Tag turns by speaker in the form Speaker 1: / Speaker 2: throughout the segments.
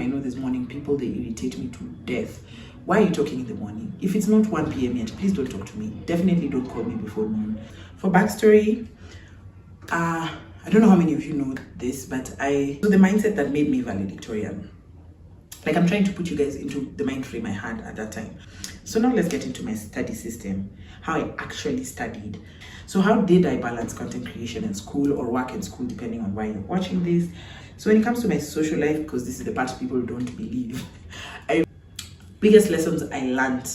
Speaker 1: I know this morning people, they irritate me to death. Why are you talking in the morning? If it's not 1 p.m. yet, please don't talk to me. Definitely don't call me before noon. For backstory, I don't know how many of you know this, but so the mindset that made me valedictorian. Like, I'm trying to put you guys into the mind frame I had at that time. So now let's get into my study system, how I actually studied. So how did I balance content creation in school or work in school, depending on why you're watching this. So when it comes to my social life, because this is the part people don't believe, biggest lessons I learned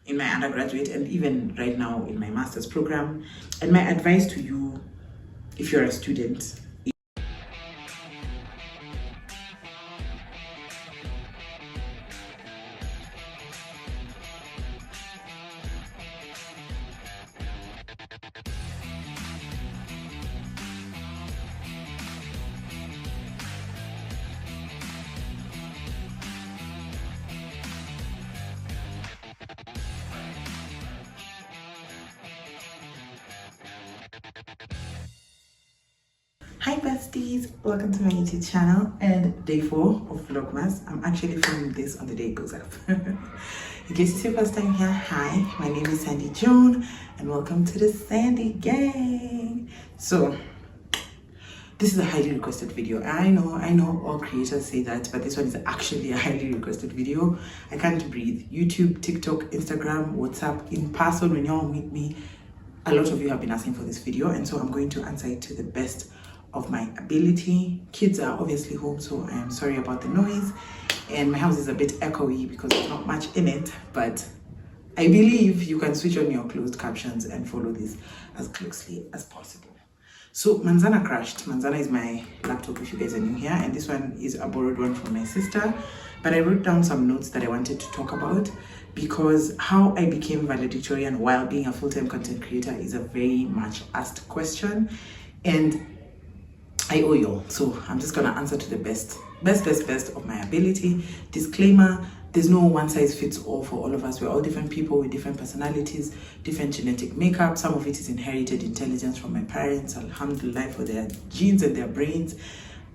Speaker 1: in my undergraduate and even right now in my master's program, and my advice to you if you're a student. Hi besties, welcome to my YouTube channel and day 4 of Vlogmas. I'm actually filming this on the day it goes up. In case it's your first time here, hi, my name is Sandy Joan and welcome to the Sandy Gang. So this is a highly requested video. I know all creators say that, but this one is actually a highly requested video. I can't breathe. YouTube, TikTok, Instagram, WhatsApp, in person when y'all meet me, a lot of you have been asking for this video, and so I'm going to answer it to the best of my ability. Kids are obviously home, so I am sorry about the noise, and my house is a bit echoey because there's not much in it, but I believe you can switch on your closed captions and follow this as closely as possible. So Manzana crashed. Manzana is my laptop if you guys are new here, and this one is a borrowed one from my sister, but I wrote down some notes that I wanted to talk about because how I became valedictorian while being a full-time content creator is a very much asked question, and I owe y'all, so I'm just gonna answer to the best of my ability. Disclaimer, there's no one size fits all for all of us. We're all different people with different personalities, different genetic makeup. Some of it is inherited intelligence from my parents, alhamdulillah, for their genes and their brains,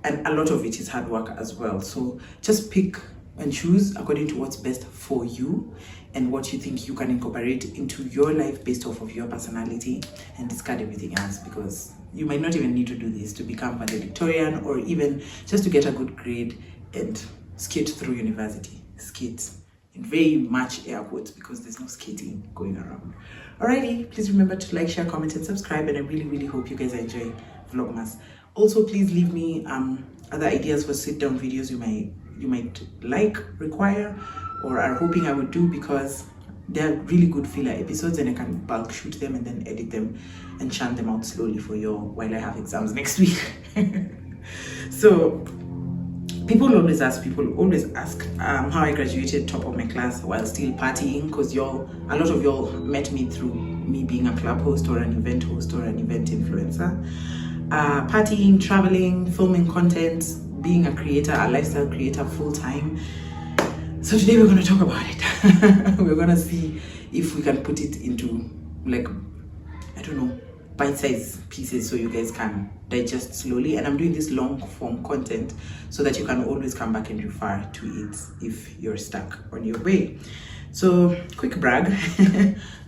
Speaker 1: and a lot of it is hard work as well. So just pick and choose according to what's best for you and what you think you can incorporate into your life based off of your personality, and discard everything else, because you might not even need to do this to become valedictorian or even just to get a good grade and skate through university. Skate in very much air quotes because there's no skating going around. Alrighty, please remember to like, share, comment and subscribe, and I really hope you guys are enjoying Vlogmas. Also, please leave me other ideas for sit down videos you might require or are hoping I would do, because they're really good filler episodes and I can bulk shoot them and then edit them and churn them out slowly for you while I have exams next week. So people always ask how I graduated top of my class while still partying, because a lot of y'all met me through me being a club host or an event host or an event influencer. Partying, traveling, filming content, being a creator, a lifestyle creator full-time. So today we're going to talk about it. We're going to see if we can put it into, like, I don't know, bite-sized pieces so you guys can digest slowly. And I'm doing this long form content so that you can always come back and refer to it if you're stuck on your way. So quick brag,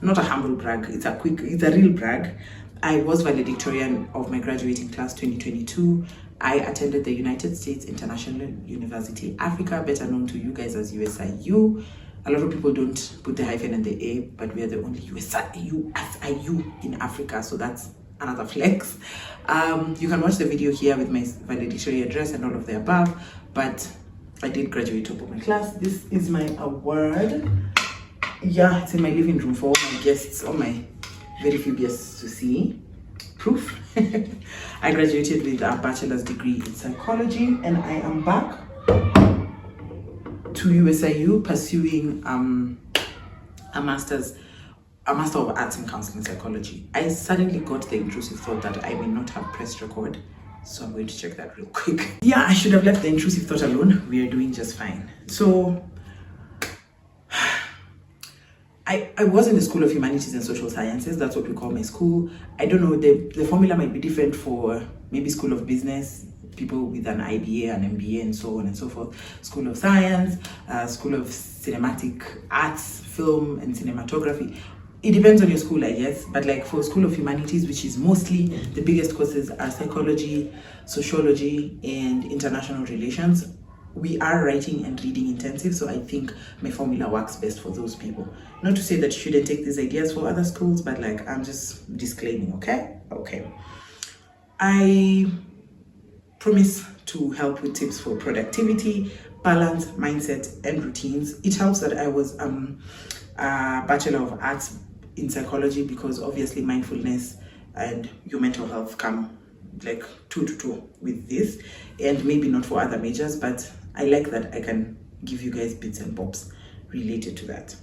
Speaker 1: not a humble brag, it's a real brag. I was valedictorian of my graduating class 2022. I attended the United States International University Africa, better known to you guys as USIU. A lot of people don't put the hyphen and the A, but we are the only USIU in Africa, so that's another flex. You can watch the video here with my valedictorian address and all of the above, but I did graduate top of my class. This is my award. Yeah, it's in my living room for all my guests, all my very few guests to see. Proof. I graduated with a bachelor's degree in psychology, and I am back to USIU pursuing a master of arts in counseling psychology. I suddenly got the intrusive thought that I may not have pressed record, so I'm going to check that real quick. Yeah, I should have left the intrusive thought alone. We are doing just fine. So I was in the School of Humanities and Social Sciences. That's what we call my school. I don't know, the formula might be different for maybe School of Business, people with an IBA, an MBA, and so on and so forth. School of Science, School of Cinematic Arts, Film and Cinematography. It depends on your school, I guess, but like for School of Humanities, which is mostly the biggest courses are psychology, sociology, and international relations. We are writing and reading intensive, so I think my formula works best for those people. Not to say that you shouldn't take these ideas for other schools, but like I'm just disclaiming, okay? Okay. I promise to help with tips for productivity, balance, mindset, and routines. It helps that I was a Bachelor of Arts in psychology, because obviously mindfulness and your mental health come like 2 to 2 with this, and maybe not for other majors, but I like that I can give you guys bits and bobs related to that.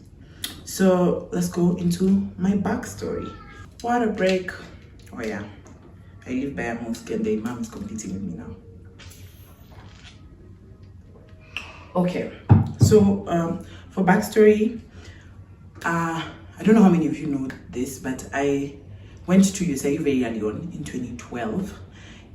Speaker 1: So let's go into my backstory. What a break. Oh yeah, I live by a mosque and the imam is competing with me now. Okay, so for backstory, I don't know how many of you know this, but I went to USIU very early on in 2012,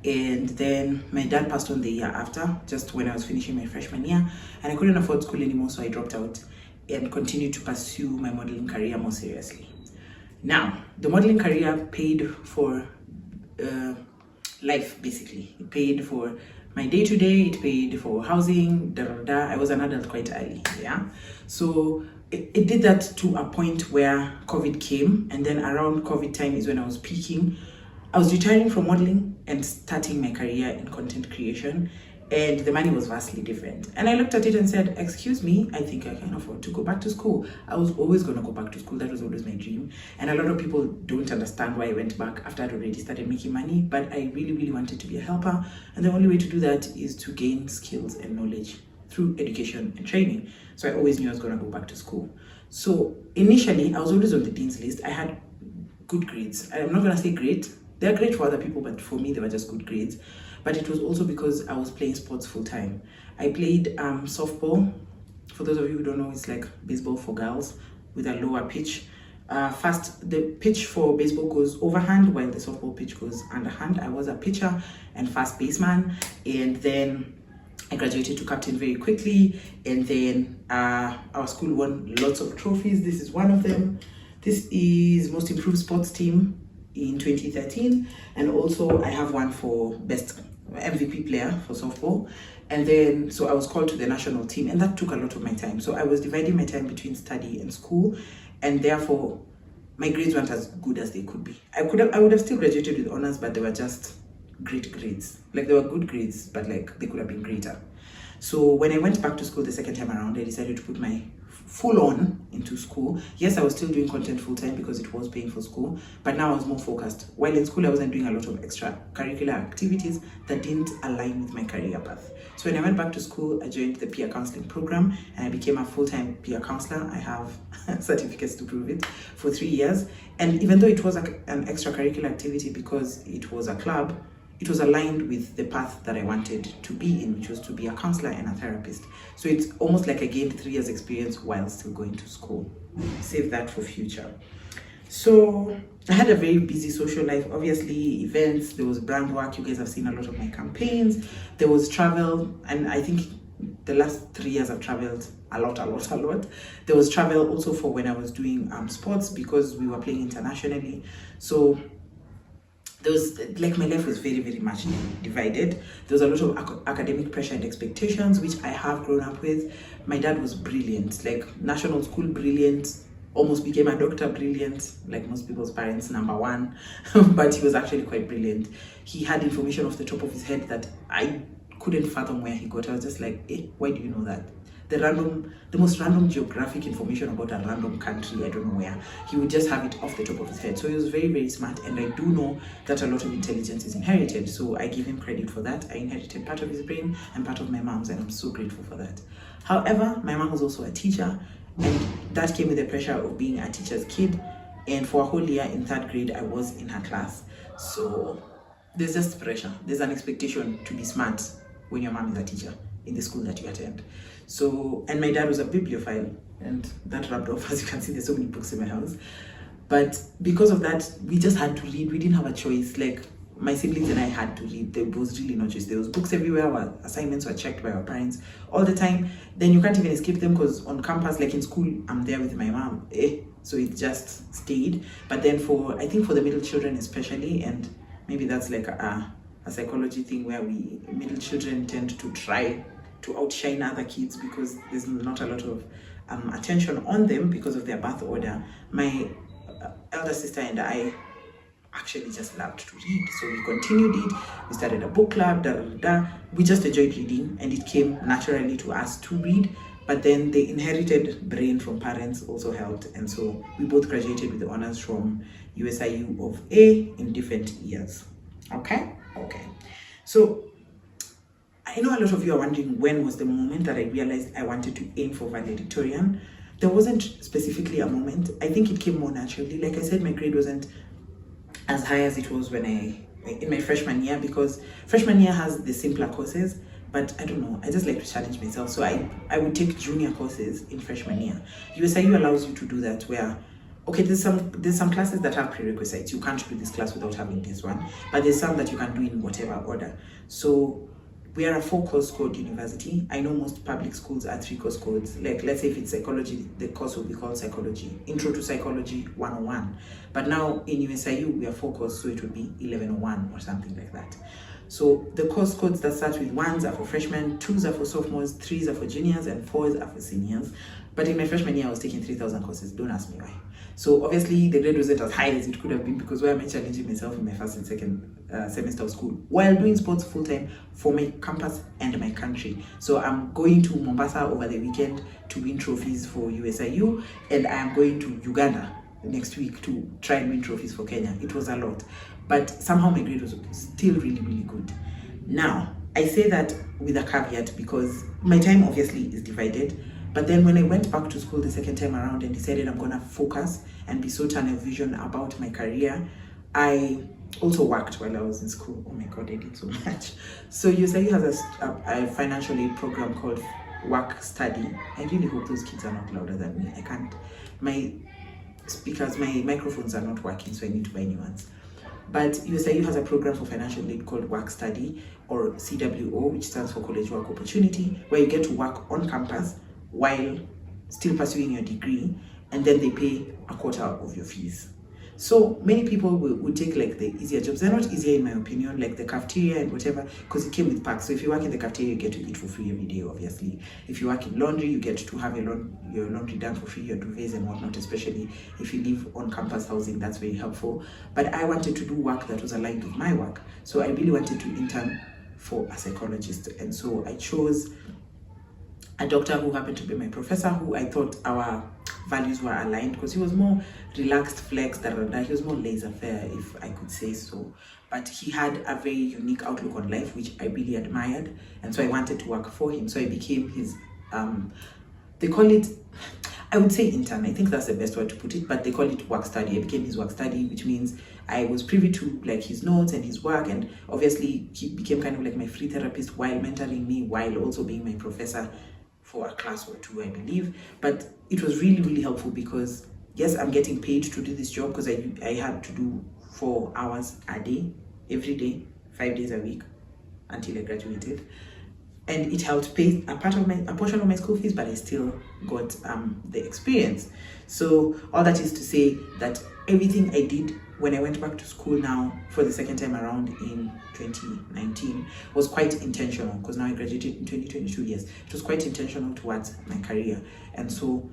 Speaker 1: and then my dad passed on the year after, just when I was finishing my freshman year, and I couldn't afford school anymore, so I dropped out and continued to pursue my modeling career more seriously. Now, the modeling career paid for life, basically. It paid for my day-to-day, it paid for housing, I was an adult quite early, yeah? So it did that to a point where COVID came, and then around COVID time is when I was peaking. I was retiring from modeling and starting my career in content creation, and the money was vastly different. And I looked at it and said, excuse me, I think I can afford to go back to school. I was always going to go back to school. That was always my dream. And a lot of people don't understand why I went back after I'd already started making money, but I really, really wanted to be a helper. And the only way to do that is to gain skills and knowledge through education and training. So I always knew I was going to go back to school. So initially, I was always on the dean's list. I had good grades. I'm not going to say great. They're great for other people, but for me, they were just good grades. But it was also because I was playing sports full time. I played softball. For those of you who don't know, it's like baseball for girls with a lower pitch. First, the pitch for baseball goes overhand, while the softball pitch goes underhand. I was a pitcher and fast baseman, and then I graduated to captain very quickly, and then our school won lots of trophies. This is one of them. This is Most Improved Sports Team in 2013, and also I have one for Best MVP Player for softball. And then, so I was called to the national team, and that took a lot of my time. So I was dividing my time between study and school, and therefore my grades weren't as good as they could be. I would have still graduated with honors, but they were just great grades. Like, they were good grades, but like they could have been greater. So when I went back to school the second time around, I decided to put my full on into school. Yes, I was still doing content full time because it was paying for school, but now I was more focused. While in school, I wasn't doing a lot of extracurricular activities that didn't align with my career path. So when I went back to school, I joined the peer counseling program, and I became a full-time peer counselor. I have certificates to prove it, for 3 years. And even though it was an extracurricular activity because it was a club, it was aligned with the path that I wanted to be in, which was to be a counselor and a therapist. So it's almost like I gained 3 years experience while still going to school. Save that for future. So I had a very busy social life, obviously events, there was brand work. You guys have seen a lot of my campaigns. There was travel, and I think the last 3 years I've traveled a lot. There was travel also for when I was doing sports, because we were playing internationally. So there was, like, my life was very, very much divided. There was a lot of academic pressure and expectations, which I have grown up with. My dad was brilliant, like national school brilliant, almost became a doctor brilliant, like most people's parents, #1, but he was actually quite brilliant. He had information off the top of his head that I couldn't fathom where he got. I was just like, why do you know that? The most random geographic information about a random country, I don't know where. He would just have it off the top of his head. So he was very, very smart, and I do know that a lot of intelligence is inherited. So I give him credit for that. I inherited part of his brain and part of my mom's, and I'm so grateful for that. However, my mom was also a teacher, and that came with the pressure of being a teacher's kid. And for a whole year in 3rd grade, I was in her class. So there's just pressure. There's an expectation to be smart when your mom is a teacher in the school that you attend. So, and my dad was a bibliophile, and that rubbed off. As you can see, there's so many books in my house. But because of that, we just had to read. We didn't have a choice. Like, my siblings and I had to read. There was really no choice. There was books everywhere. Our assignments were checked by our parents all the time. Then you can't even escape them because on campus, like in school, I'm there with my mom. So it just stayed. But then I think for the middle children especially, and maybe that's like a psychology thing where middle children tend to try to outshine other kids because there's not a lot of attention on them because of their birth order. My elder sister and I actually just loved to read, so we continued it. We started a book club, we just enjoyed reading, and it came naturally to us to read. But then the inherited brain from parents also helped, and so we both graduated with the honors from USIU of A in different years. Okay. So I know a lot of you are wondering when was the moment that I realized I wanted to aim for valedictorian. There wasn't specifically a moment. I think it came more naturally. Like I said, my grade wasn't as high as it was in my freshman year, because freshman year has the simpler courses, but I don't know, I just like to challenge myself. So I would take junior courses in freshman year. USIU allows you to do that, where okay, there's some classes that have prerequisites. You can't do this class without having this one, but there's some that you can do in whatever order. So we are a 4-course code university. I know most public schools are 3-course codes. Like, let's say if it's psychology, the course will be called psychology, intro to psychology 101. But now in USIU, we are 4-course, so it would be 1101 or something like that. So the course codes that start with 1s are for freshmen, 2s are for sophomores, 3s are for juniors, and 4s are for seniors. But in my freshman year, I was taking 3,000 courses. Don't ask me why. So obviously the grade wasn't as high as it could have been, because why am I challenging myself in my first and second semester of school while doing sports full-time for my campus and my country? So I'm going to Mombasa over the weekend to win trophies for USIU, and I am going to Uganda next week to try and win trophies for Kenya. It was a lot, but somehow my grade was still really, really good. Now, I say that with a caveat because my time obviously is divided. But then when I went back to school the second time around and decided I'm gonna focus and be so tunnel vision about my career, I also worked while I was in school. Oh my God, I did so much. So USIU has a financial aid program called Work Study. I really hope those kids are not louder than me. I can't. My microphones are not working, so I need to buy new ones. But USIU has a program for financial aid called Work Study, or CWO, which stands for College Work Opportunity, where you get to work on campus while still pursuing your degree, and then they pay a quarter of your fees. So many people will take like the easier jobs. They're not easier in my opinion, like the cafeteria and whatever, because it came with perks. So if you work in the cafeteria, you get to eat for free every day, obviously. If you work in laundry, you get to have your laundry done for free, your duvets and whatnot, especially if you live on campus housing, that's very helpful. But I wanted to do work that was aligned with my work. So I really wanted to intern for a psychologist. And so I chose a doctor who happened to be my professor, who I thought our values were aligned, because he was more relaxed, flex, he was more laissez-faire, if I could say so. But he had a very unique outlook on life, which I really admired, and so I wanted to work for him. So I became his, they call it, I would say intern, I think that's the best word to put it, but they call it work study. I became his work study, which means I was privy to like his notes and his work, and obviously he became kind of like my free therapist while mentoring me, while also being my professor for a class or two, I believe. But it was really, really helpful because yes, I'm getting paid to do this job because I had to do 4 hours a day, every day, 5 days a week until I graduated. And it helped pay a portion of my school fees, but I still got the experience. So all that is to say that everything I did when I went back to school now for the second time around in 2019 was quite intentional, because now I graduated in 2022 years. It was quite intentional towards my career. And so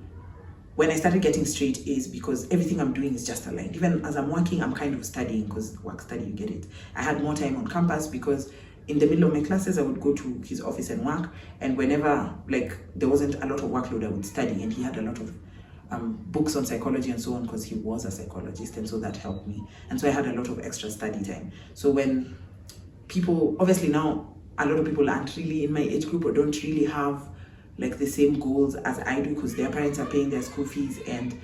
Speaker 1: when I started getting straight A's, because everything I'm doing is just aligned. Even as I'm working, I'm kind of studying, because work study, you get it. I had more time on campus because in the middle of my classes, I would go to his office and work. And whenever like there wasn't a lot of workload, I would study. And he had a lot of books on psychology and so on, because he was a psychologist, and so that helped me. And so I had a lot of extra study time. So when people, obviously now a lot of people aren't really in my age group or don't really have like the same goals as I do, because their parents are paying their school fees, and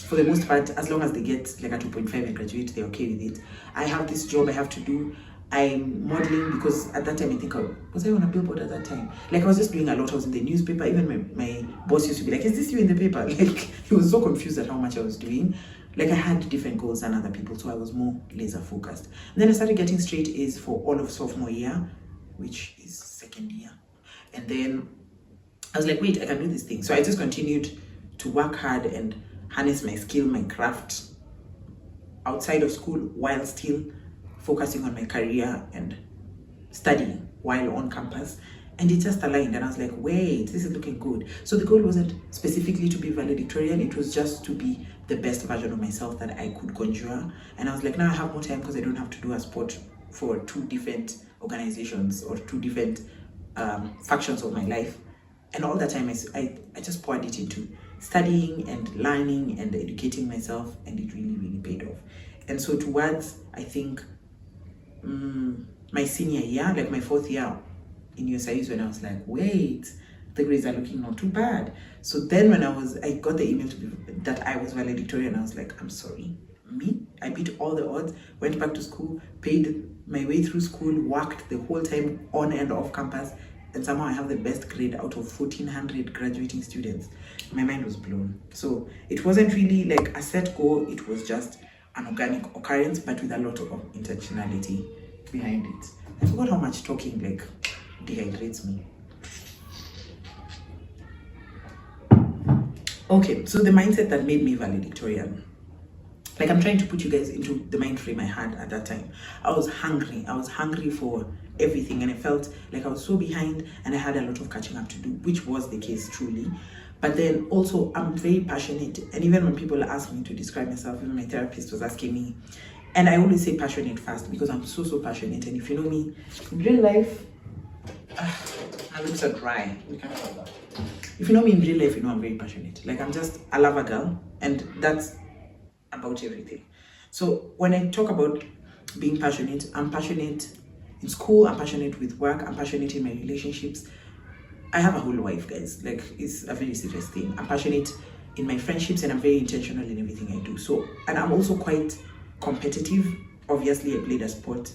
Speaker 1: for the most part, as long as they get like a 2.5 and graduate, they're okay with it. I have this job I have to do. I'm modeling, because at that time I think was I on a billboard at that time? Like I was just doing a lot. I was in the newspaper. Even my boss used to be like, "Is this you in the paper?" Like he was so confused at how much I was doing. like I had different goals than other people, so I was more laser focused. And then I started getting straight A's for all of sophomore year, which is second year. And then I was like, wait, I can do this thing. So I just continued to work hard and harness my skill, my craft outside of school while still focusing on my career and studying while on campus. And it just aligned, and I was like, wait, this is looking good. So the goal wasn't specifically to be valedictorian, it was just to be the best version of myself that I could conjure. And I was like, now I have more time because I don't have to do a sport for 2 different organizations or 2 different factions of my life. And all that time I just poured it into studying and learning and educating myself, and it really paid off. And so towards, I think, my senior year, like my 4th year in USIUs, when I was like, wait, the grades are looking not too bad. So then when I got the email that I was valedictorian, I was like, I'm sorry, me? I beat all the odds, went back to school, paid my way through school, worked the whole time on and off campus, and somehow I have the best grade out of 1,400 graduating students. My mind was blown. So it wasn't really like a set goal, it was just an organic occurrence, but with a lot of intentionality behind it. I forgot how much talking like dehydrates me. Okay, so the mindset that made me valedictorian. Like, I'm trying to put you guys into the mind frame I had at that time. I was hungry for everything, and I felt like I was so behind and I had a lot of catching up to do, which was the case truly. But then also I'm very passionate, and even when people ask me to describe myself, even my therapist was asking me, and I always say passionate first because I'm so passionate. And if you know me in real life, my lips are dry. We can't talk about it. If you know me in real life, you know I'm very passionate. Like, I'm just a lover girl, and that's about everything. So when I talk about being passionate, I'm passionate in school, I'm passionate with work, I'm passionate in my relationships. I have a whole life, guys. Like, it's a very serious thing. I'm passionate in my friendships, and I'm very intentional in everything I do. So, and I'm also quite competitive. Obviously, I played a sport,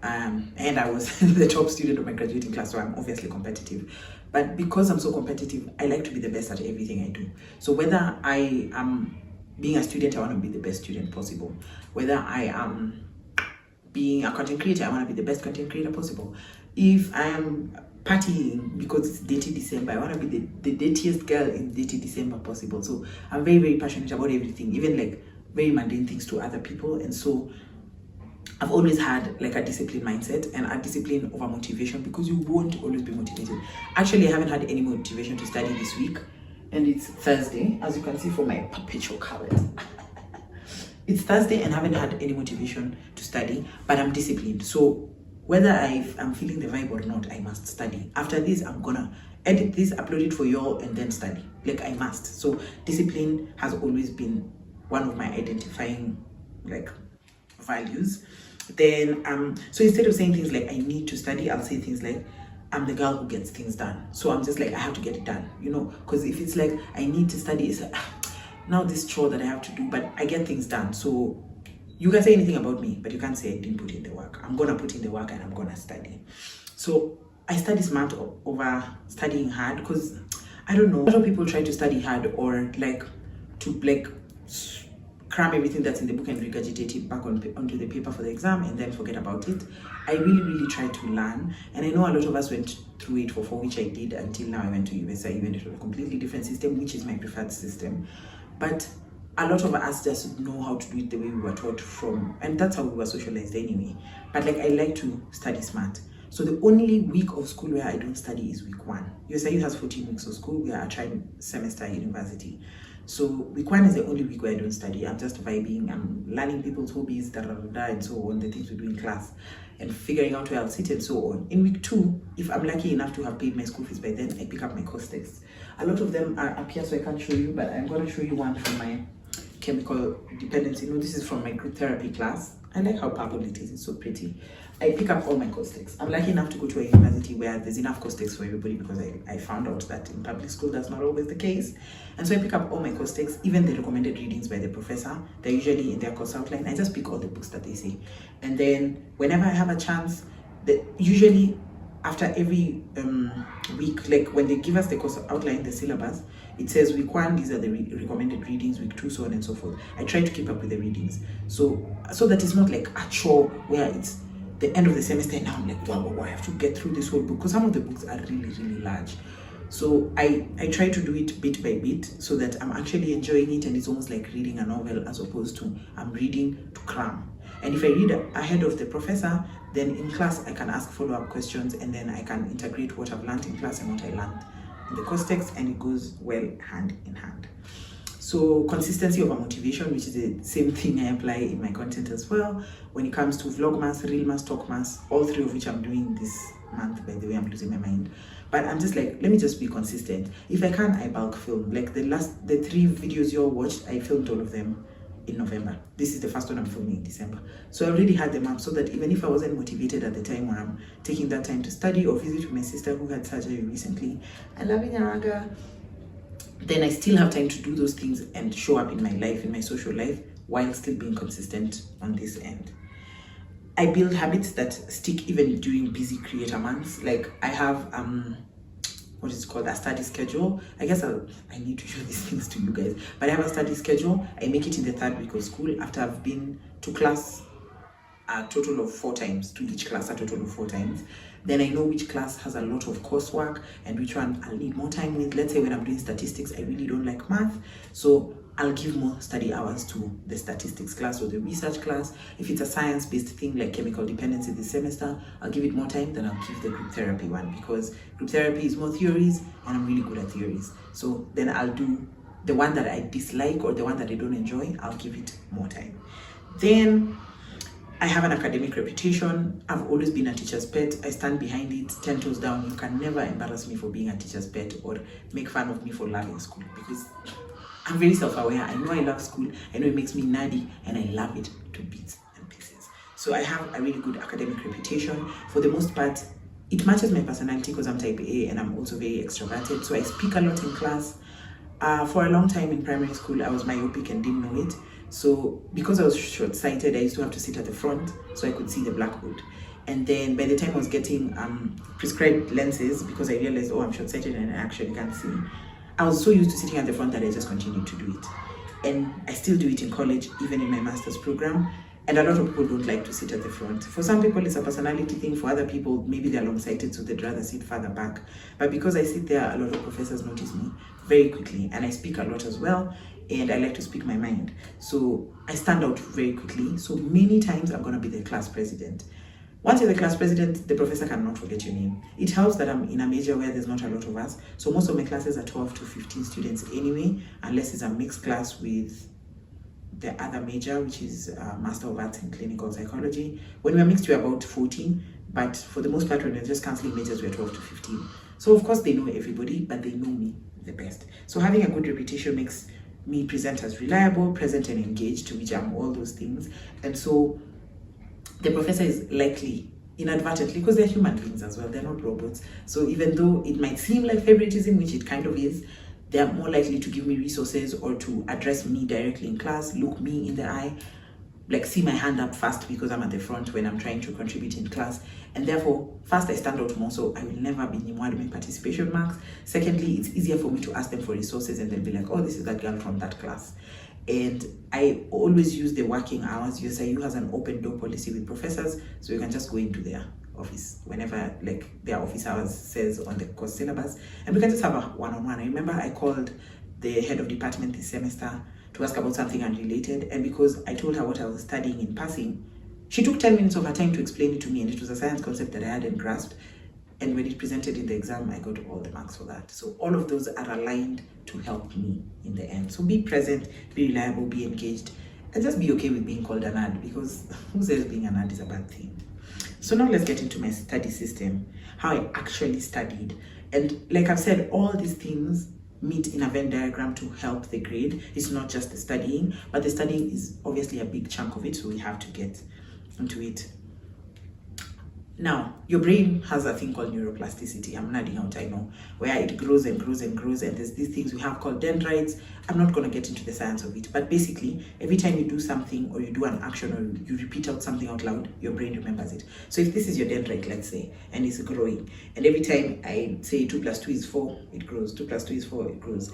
Speaker 1: and I was the top student of my graduating class, so I'm obviously competitive. But because I'm so competitive, I like to be the best at everything I do. So whether I am being a student, I want to be the best student possible. Whether I am being a content creator, I want to be the best content creator possible. If I am partying because it's dirty December, I want to be the dirtiest girl in dirty December possible. So I'm very passionate about everything, even like very mundane things to other people. And so I've always had like a discipline mindset and a discipline over motivation, because you won't always be motivated. Actually, I haven't had any motivation to study this week, and it's Thursday, as you can see from my perpetual carrot. It's Thursday and I haven't had any motivation to study, but I'm disciplined. So whether I'm feeling the vibe or not, I must study. After this, I'm gonna edit this, upload it for y'all, and then study. Like, I must. So discipline has always been one of my identifying like values. Then so instead of saying things like I need to study, I'll say things like I'm the girl who gets things done. So I'm just like, I have to get it done, you know, because if it's like I need to study, it's like, now this chore that I have to do, but I get things done. So you can say anything about me, but you can't say I didn't put in the work. I'm gonna put in the work and I'm gonna study. So I study smart over studying hard, because I don't know, a lot of people try to study hard or like to like cram everything that's in the book and regurgitate it back onto the paper for the exam and then forget about it. I really try to learn, and I know a lot of us went through it for which I did until now I went to USIU, and it was a completely different system, which is my preferred system. But a lot of us just know how to do it the way we were taught from, and that's how we were socialized anyway. But like, I like to study smart. So the only week of school where I don't study is week 1. USIU has 14 weeks of school. We are a tri-semester university. So week 1 is the only week where I don't study. I'm just vibing, I'm learning people's hobbies, and so on, the things we do in class, and figuring out where I'll sit and so on. In week 2, if I'm lucky enough to have paid my school fees by then, I pick up my course texts. A lot of them are up here, so I can't show you, but I'm gonna show you one from my chemical dependency. No, this is from my group therapy class. I like how purple it is, it's so pretty. I pick up all my course texts. I'm lucky enough to go to a university where there's enough course texts for everybody, because I found out that in public school that's not always the case. And so I pick up all my course texts, even the recommended readings by the professor. They're usually in their course outline. I just pick all the books that they say. And then whenever I have a chance, usually after every week, like when they give us the course outline, the syllabus, it says week 1, these are the recommended readings, week 2, so on and so forth. I try to keep up with the readings, so that it's not like a chore where it's the end of the semester and now I'm like, wow, I have to get through this whole book, because some of the books are really, really large. So I try to do it bit by bit so that I'm actually enjoying it, and it's almost like reading a novel as opposed to I'm reading to cram. And if I read ahead of the professor, then in class I can ask follow-up questions, and then I can integrate what I've learned in class and what I learned in the course text, and it goes well hand in hand. So consistency over motivation, which is the same thing I apply in my content as well when it comes to Vlogmas, Reelmas, Talkmas, all 3 of which I'm doing this month. By the way, I'm losing my mind, but I'm just like, let me just be consistent. If I can, I bulk film. Like the 3 videos you all watched, I filmed all of them in November. This is the first one I'm filming in December, so I already had them up, so that even if I wasn't motivated at the time when I'm taking that time to study or visit with my sister who had surgery recently, I love Inaraga, then I still have time to do those things and show up in my life, in my social life, while still being consistent on this end. I build habits that stick even during busy creator months. Like I have what is it called, a study schedule. I guess I need to show these things to you guys, but I have a study schedule. I make it in the 3rd week of school after I've been to class a total of 4 times, to each class a total of 4 times. Then I know which class has a lot of coursework and which one I'll need more time with. Let's say when I'm doing statistics, I really don't like math, so I'll give more study hours to the statistics class or the research class. If it's a science-based thing like chemical dependency this semester, I'll give it more time than I'll give the group therapy one, because group therapy is more theories and I'm really good at theories. So then I'll do the one that I dislike or the one that I don't enjoy, I'll give it more time. Then I have an academic reputation. I've always been a teacher's pet. I stand behind it 10 toes down. You can never embarrass me for being a teacher's pet or make fun of me for loving school, because I'm very self-aware. I know I love school. I know it makes me nerdy and I love it to bits and pieces. So I have a really good academic reputation. For the most part, it matches my personality because I'm type A and I'm also very extroverted. So I speak a lot in class. For a long time in primary school, I was myopic and didn't know it. So because I was short-sighted, I used to have to sit at the front so I could see the blackboard. And then by the time I was getting prescribed lenses, because I realized, oh, I'm short-sighted and I actually can't see, I was so used to sitting at the front that I just continued to do it. And I still do it in college, even in my master's program. And a lot of people don't like to sit at the front. For some people, it's a personality thing. For other people, maybe they're long-sighted, so they'd rather sit further back. But because I sit there, a lot of professors notice me very quickly. And I speak a lot as well. And I like to speak my mind. So I stand out very quickly. So many times I'm going to be the class president. Once you're the class president, the professor cannot forget your name. It helps that I'm in a major where there's not a lot of us. So most of my classes are 12 to 15 students anyway, unless it's a mixed class with the other major, which is Master of Arts in Clinical Psychology. When we're mixed, we're about 14. But for the most part, when we're just cancelling majors, we're 12 to 15. So of course, they know everybody, but they know me the best. So having a good reputation makes me present as reliable, present and engaged, to which I'm all those things. And so the professor is likely, inadvertently, because they're human beings as well, they're not robots. So even though it might seem like favoritism, which it kind of is, they're more likely to give me resources or to address me directly in class, look me in the eye, like see my hand up first because I'm at the front when I'm trying to contribute in class. And therefore, first, I stand out more, so I will never be in participation marks. Secondly, it's easier for me to ask them for resources and they'll be like, oh, this is that girl from that class. And I always use the working hours. USIU has an open door policy with professors, so you can just go into their office whenever like their office hours says on the course syllabus, and we can just have a one-on-one. I remember I called the head of department this semester to ask about something unrelated, and because I told her what I was studying in passing, she took 10 minutes of her time to explain it to me, and it was a science concept that I hadn't grasped. And when it presented in the exam, I got all the marks for that. So all of those are aligned to help me in the end. So be present, be reliable, be engaged, and just be okay with being called a nerd, because who says being a nerd is a bad thing? So now let's get into my study system, how I actually studied. And like I've said, all these things meet in a Venn diagram to help the grade. It's not just the studying, but the studying is obviously a big chunk of it, so we have to get into it. Now, your brain has a thing called neuroplasticity. I'm nodding out, I know, where it grows and grows and grows, and there's these things we have called dendrites. I'm not going to get into the science of it, but basically, every time you do something or you do an action or you repeat out something out loud, your brain remembers it. So if this is your dendrite, let's say, and it's growing, and every time I say 2 plus 2 is 4, it grows. 2 plus 2 is 4, it grows.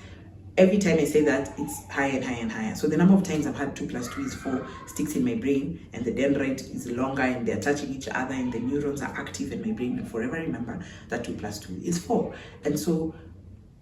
Speaker 1: Every time I say that, it's higher and higher and higher. So the number of times I've had 2 plus 2 is 4 sticks in my brain, and the dendrite is longer, and they're touching each other, and the neurons are active, and my brain will forever remember that 2 plus 2 is 4. And so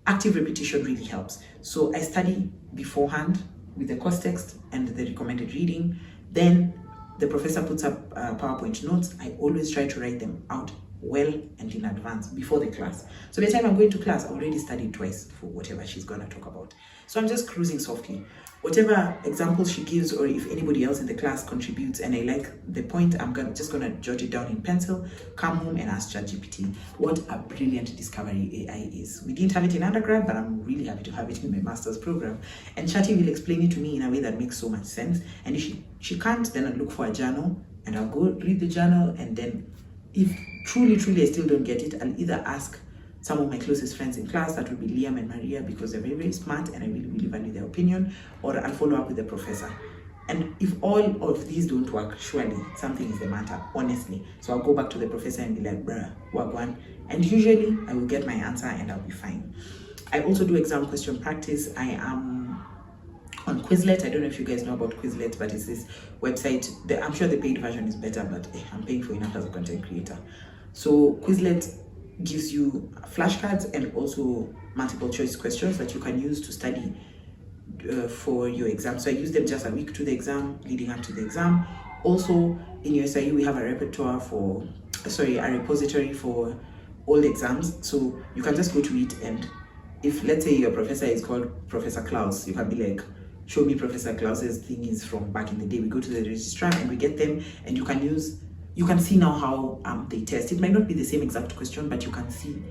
Speaker 1: active repetition really helps. So I study beforehand with the course text and the recommended reading. Then the professor puts up PowerPoint notes. I always try to write them out well and in advance before the class. So by the time I'm going to class, I already studied twice for whatever she's going to talk about. So I'm just cruising softly. Whatever examples she gives, or if anybody else in the class contributes and I like the point, I'm just gonna jot it down in pencil, come home and ask ChatGPT. What a brilliant discovery AI is. We didn't have it in undergrad, but I'm really happy to have it in my master's program. And Chatty will explain it to me in a way that makes so much sense. And if she can't, then I'll look for a journal and I'll go read the journal, and then if truly I still don't get it, I'll either ask some of my closest friends in class, that would be Liam and Maria, because they're very smart and I really value their opinion, or I'll follow up with the professor. And if all of these don't work, surely something is the matter, honestly. So I'll go back to the professor and be like, bruh, what one? And usually I will get my answer and I'll be fine. I also do exam question practice. I am on Quizlet. I don't know if you guys know about Quizlet, but it's this website. I'm sure the paid version is better, but I'm paying for enough as a content creator. So Quizlet gives you flashcards and also multiple choice questions that you can use to study for your exam. So I use them just a week to the exam, leading up to the exam. Also in USIU we have a repertoire for, a repository for all exams. So you can just go to it, and if let's say your professor is called Professor Klaus, you can be like, show me Professor Klaus's thing is from back in the day. We go to the registrar and we get them, and you can see now how they test. It might not be the same exact question, but you can see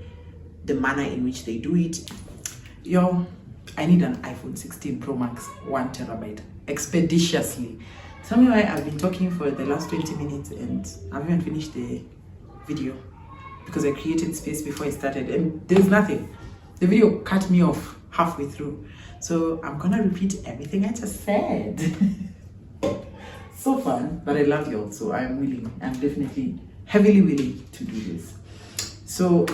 Speaker 1: the manner in which they do it. Yo, I need an iPhone 16 Pro Max 1 terabyte expeditiously. Tell me why I've been talking for the last 20 minutes and I haven't finished the video, because I created space before I started and there's nothing. The video cut me off halfway through. So I'm gonna repeat everything I just said. So fun, but I love y'all, so I'm willing. I'm definitely heavily willing to do this. So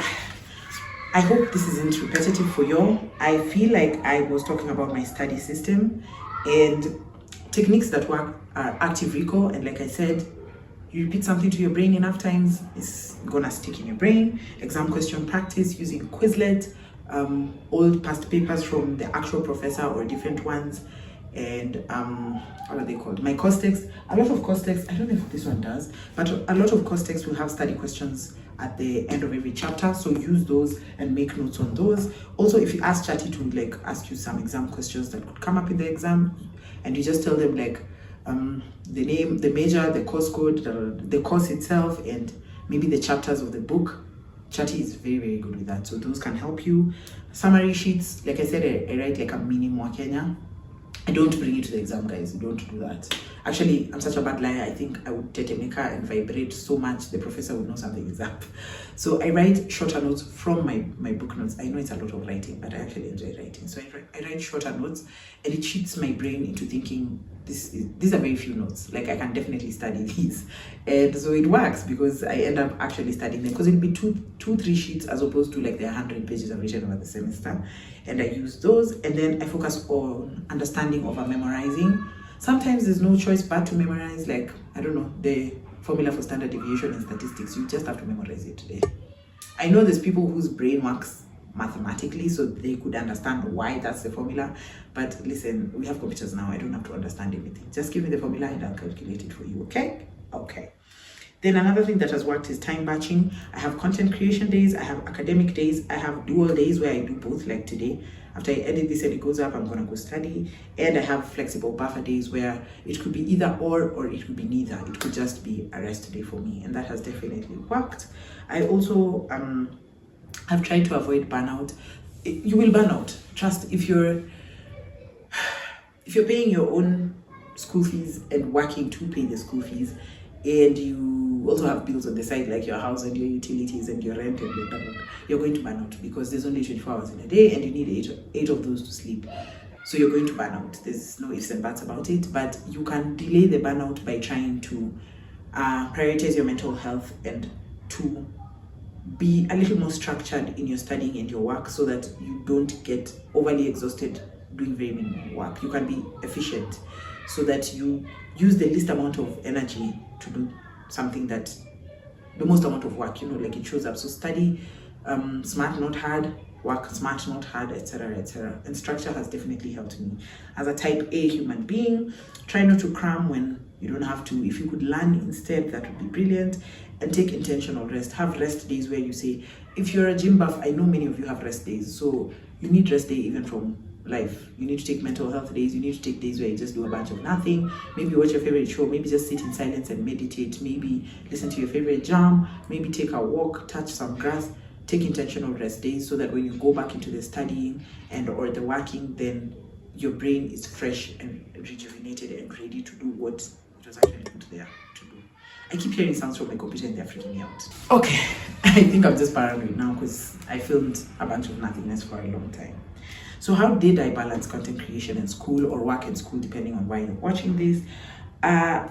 Speaker 1: I hope this isn't repetitive for y'all. I feel like I was talking about my study system, and techniques that work are active recall, and like I said, you repeat something to your brain enough times, it's gonna stick in your brain. Exam question practice using Quizlet, old past papers from the actual professor or different ones, and what are they called? My course text. A lot of course text, I don't know if this one does, but a lot of course text will have study questions at the end of every chapter, so use those and make notes on those. Also, if you ask Chatty to like ask you some exam questions that could come up in the exam, and you just tell them like the name, the major, the course code, the course itself, and maybe the chapters of the book. Chatty is very good with that, so those can help you. Summary sheets, like I said, I write like a mini Kenya. I don't bring it to the exam, guys. Don't do that. Actually, I'm such a bad liar. I think I would tetemeka and vibrate so much the professor would know something is up. So I write shorter notes from my book notes. I know it's a lot of writing, but I actually enjoy writing. So I write shorter notes, and it cheats my brain into thinking these are very few notes. Like I can definitely study these, and so it works because I end up actually studying them, because it'll be two, 3 sheets as opposed to like the 100 pages I've written over the semester. And I use those, and then I focus on understanding over memorizing. Sometimes there's no choice but to memorize, like, I don't know, the formula for standard deviation and statistics. You just have to memorize it today. I know there's people whose brain works mathematically, so they could understand why that's the formula. But listen, we have computers now. I don't have to understand everything. Just give me the formula and I'll calculate it for you, okay? Okay. Then another thing that has worked is time batching. I have content creation days, I have academic days, I have dual days where I do both, like today. After I edit this and it goes up, I'm gonna go study. And I have flexible buffer days where it could be either or it could be neither. It could just be a rest day for me, and that has definitely worked. I also have tried to avoid burnout. You will burn out. Trust, if you're paying your own school fees and working to pay the school fees, and you also have bills on the side like your house and your utilities and your rent and your blah, blah, blah, you're going to burn out, because there's only 24 hours in a day and you need eight of those to sleep. So you're going to burn out. There's no ifs and buts about it, but you can delay the burnout by trying to prioritize your mental health and to be a little more structured in your studying and your work, so that you don't get overly exhausted doing very minimal work. You can be efficient so that you use the least amount of energy to do something that the most amount of work, like it shows up. So study smart, not hard, work smart, not hard, etc., etc. And structure has definitely helped me as a type A human being. Try not to cram when you don't have to. If you could learn instead, that would be brilliant. And take intentional rest. Have rest days where you say, if you're a gym buff, I know many of you have rest days, so you need rest day even from life. You need to take mental health days. You need to take days where you just do a bunch of nothing. Maybe watch your favorite show. Maybe just sit in silence and meditate. Maybe listen to your favorite jam. Maybe take a walk, touch some grass. Take intentional rest days, so that when you go back into the studying and or the working, then your brain is fresh and rejuvenated and ready to do what it was actually put there to do. I keep hearing sounds from my computer and they're freaking me out. Okay, I think I'm just paranoid now because I filmed a bunch of nothingness for a long time. So how did I balance content creation and school, or work and school, depending on why you're watching this? I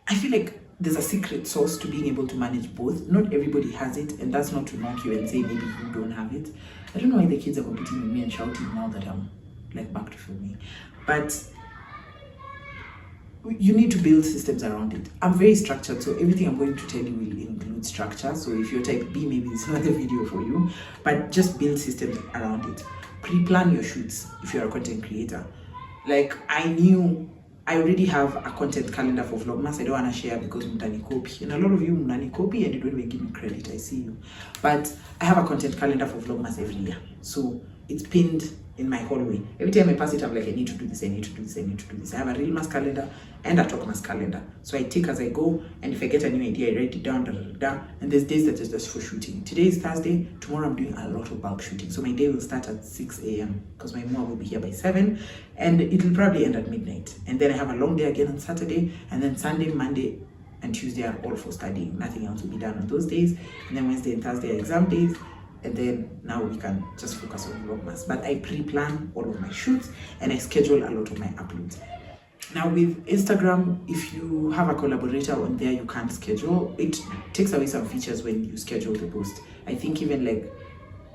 Speaker 1: feel like there's a secret sauce to being able to manage both. Not everybody has it, and that's not to knock you and say maybe you don't have it. I don't know why the kids are competing with me and shouting now that I'm like back to filming, but you need to build systems around it. I'm very structured, so everything I'm going to tell you will include structure. So if you're type B, maybe it's not the video for you, but just build systems around it. Pre-plan your shoots if you're a content creator. Like I already have a content calendar for Vlogmas. I don't want to share because mutani copy, and a lot of you mutani copy and you don't even give me credit. I see you, but I have a content calendar for Vlogmas every year, so it's pinned in my hallway. Every time I pass it, I'm like, I need to do this, I need to do this, I need to do this. I have a real mass calendar and a talk mass calendar. So I take as I go, and if I get a new idea, I write it down, and there's days that is just for shooting. Today is Thursday, tomorrow I'm doing a lot of bulk shooting. So my day will start at 6 a.m. because my mom will be here by 7, and it will probably end at midnight. And then I have a long day again on Saturday, and then Sunday, Monday, and Tuesday are all for studying. Nothing else will be done on those days. And then Wednesday and Thursday are exam days. And then now we can just focus on Vlogmas. But I pre-plan all of my shoots and I schedule a lot of my uploads. Now with Instagram, if you have a collaborator on there, you can't schedule. It takes away some features when you schedule the post. I think even like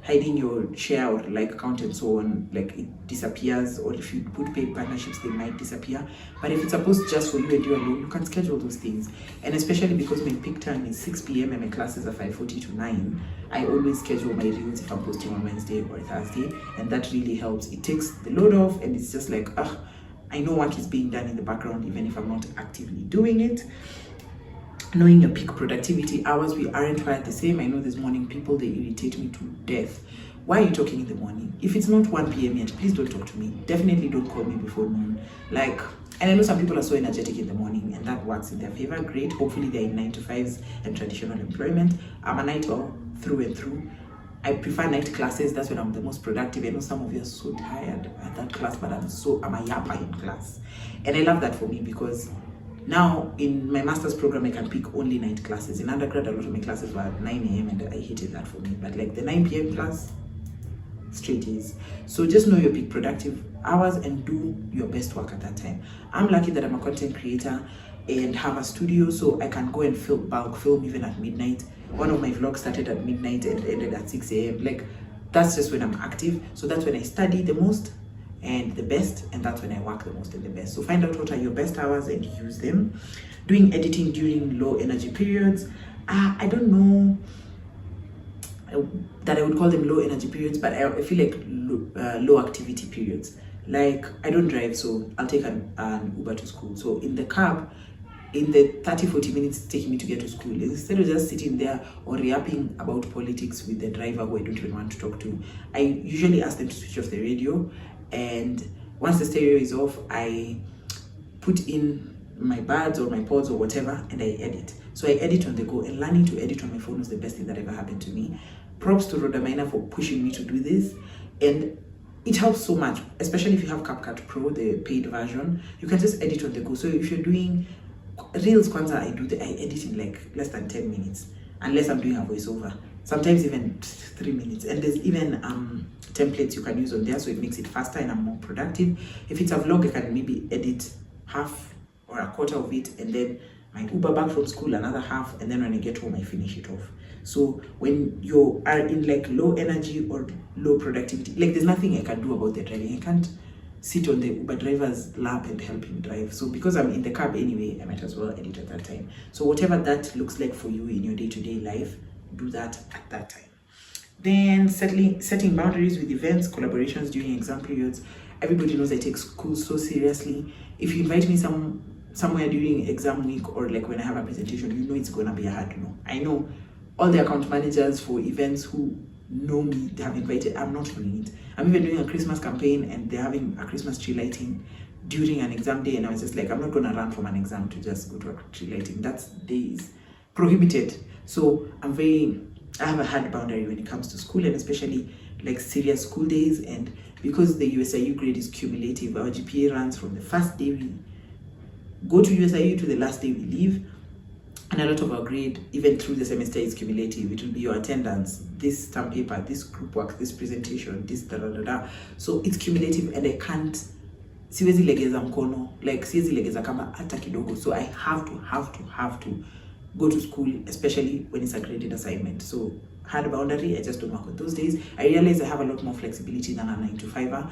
Speaker 1: hiding your share or like account and so on, like it disappears, or if you put paid partnerships, they might disappear. But if it's a post just for you and you alone, you can schedule those things. And especially because my peak time is 6 p.m. and my classes are 5:40 to 9, I always schedule my reels if I'm posting on Wednesday or Thursday, and that really helps. It takes the load off, and it's just like, I know work is being done in the background even if I'm not actively doing it. Knowing your peak productivity hours, we aren't wired the same. I know there's morning people, they irritate me to death. Why are you talking in the morning? If it's not 1 p.m. yet, please don't talk to me. Definitely don't call me before noon. Like, and I know some people are so energetic in the morning and that works in their favor. Great. Hopefully they're in 9-to-5s and traditional employment. I'm a night owl through and through. I prefer night classes. That's when I'm the most productive. I know some of you are so tired at that class, but I'm a yapper in class. And I love that for me because now in my master's program, I can pick only night classes. In undergrad, a lot of my classes were at 9 a.m. and I hated that for me. But like the 9 p.m. class, straight A's. So just know your peak productive hours and do your best work at that time. I'm lucky that I'm a content creator and have a studio, so I can go and bulk film even at midnight. One of my vlogs started at midnight and ended at 6 a.m. Like that's just when I'm active. So that's when I study the most and the best, and that's when I work the most and the best. So find out what are your best hours and use them. Doing editing during low energy periods, I don't know that I would call them low energy periods, but I feel like low activity periods. Like I don't drive, so I'll take an Uber to school. So in the cab, in the 30-40 minutes it's taking me to get to school, instead of just sitting there or yapping about politics with the driver who I don't even want to talk to, I usually ask them to switch off the radio. And once the stereo is off, I put in my buds or my pods or whatever, and I edit. So I edit on the go, and learning to edit on my phone was the best thing that ever happened to me. Props to Rodamina for pushing me to do this. And it helps so much, especially if you have CapCut Pro, the paid version. You can just edit on the go. So if you're doing Reels kwanza, I edit in like less than 10 minutes, unless I'm doing a voiceover. Sometimes even 3 minutes. And there's even templates you can use on there, so it makes it faster and I'm more productive. If it's a vlog, I can maybe edit half or a quarter of it, and then my Uber back from school another half, and then when I get home I finish it off. So when you are in like low energy or low productivity, like there's nothing I can do about the driving. I can't sit on the Uber driver's lap and help him drive. So because I'm in the cab anyway, I might as well edit at that time. So whatever that looks like for you in your day-to-day life, do that at that time. Then setting boundaries with events, collaborations during exam periods. Everybody knows I take school so seriously. If you invite me somewhere during exam week, or like when I have a presentation, you know it's gonna be a hard no. I know all the account managers for events who know me, they have invited. I'm not doing it. I'm even doing a Christmas campaign and they're having a Christmas tree lighting during an exam day, and I was just like, I'm not gonna run from an exam to just go to a tree lighting. That day is prohibited. So I have a hard boundary when it comes to school, and especially like serious school days. And because the USIU grade is cumulative, our GPA runs from the first day we go to USIU to the last day we leave. And a lot of our grade, even through the semester, is cumulative. It will be your attendance, this term paper, this group work, this presentation, this da. So it's cumulative, and I can't, siwezi legeza mkono, like siwezi legeza kama hata kidogo. So I have to go to school, especially when it's a graded assignment. So hard boundary, I just don't work on those days. I realize I have a lot more flexibility than a 9-to-5er.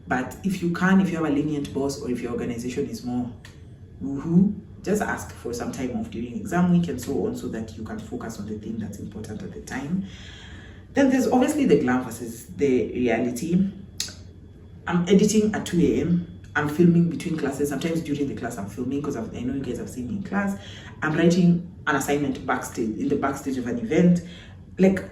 Speaker 1: But if you have a lenient boss, or if your organization is more woohoo, just ask for some time off during exam week and so on, so that you can focus on the thing that's important at the time. Then there's obviously the glam versus the reality. I'm editing at 2 a.m. I'm filming between classes. Sometimes during the class I'm filming, because I know you guys have seen me in class. I'm writing an assignment backstage, in the backstage of an event. Like,